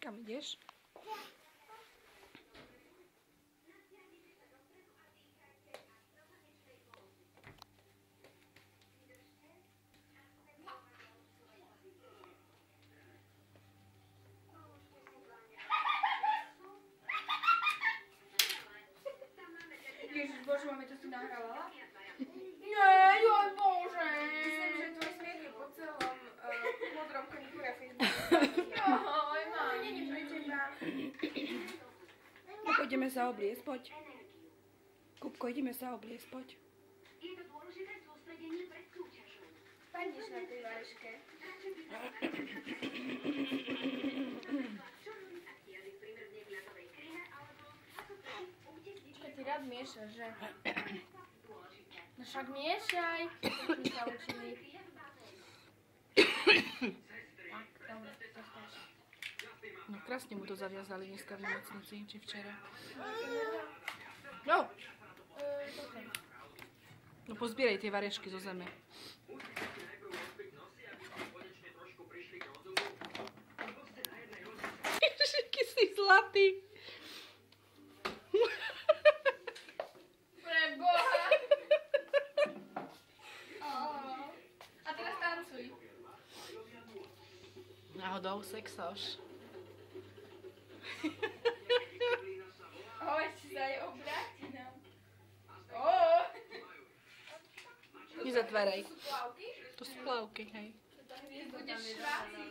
Kam ideš? Ježiš Bože, mami, to si nahrávala? Nie, joj Bože. Myslím, že tvoj smiech je po celom modrom koníku na Facebooku. Joj, mami. Není pre teba. Kupko, ideme sa obliecť, poď. Kupko, ideme sa obliecť, poď. Je to dôležité sústredenie pred súťažou. Padneš na tej vareške. Čo ty rád miešaš, že? No však miešaj. My sa učili. Tak, dobre, to stačí. No krásne mu to zaviazali dneska v nemocnici, či včera. No! No pozbieraj tie varešky zo zeme. Ježišky si zlatý. Preboha! A teraz tancuj. Náhodou sexoš. Hoď sa aj obráti nám. Nezatváraj. To sú plavky? To sú plavky, hej. Budeš šváci.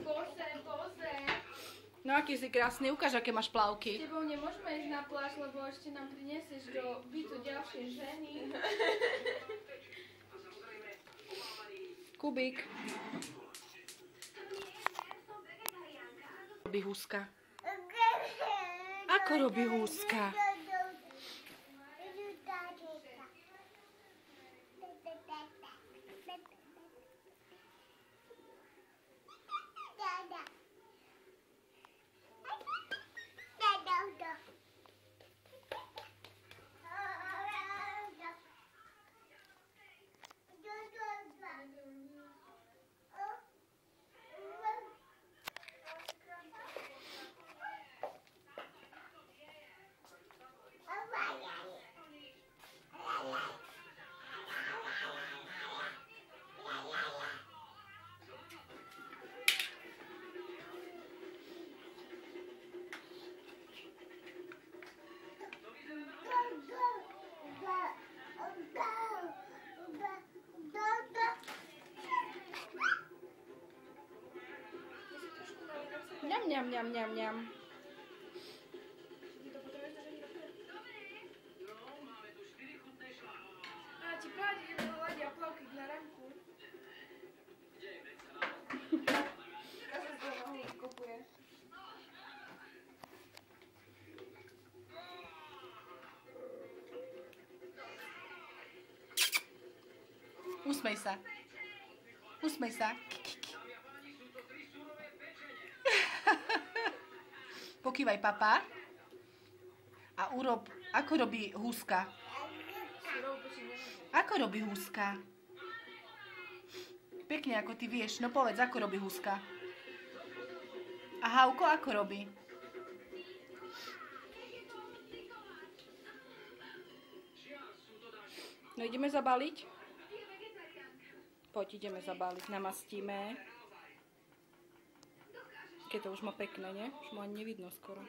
Bože, bože. No aký si krásny, ukáž, aké máš S plavky. tebou nemôžeme ísť na pláž, lebo ešte nám prinesieš do bytu ďalšie ženy. Kubík. Robí húska. Ako robí húska? Ňam, ňam, ňam, ňam, ňam. A ti páči, že ladia plavky na ramku. A sa z toho nohy kopuješ. Usmej sa. Usmej sa. Pokývaj papa. A urob, ako robí húska. Ako robí húska? Pekne, ako ty vieš. No povedz, ako robí húska. A Hauko, ako robí? No ideme zabaliť? Poď, ideme zabaliť. Namastíme. Keď to už má pekné, nie? Už mu ani nevidno skoro.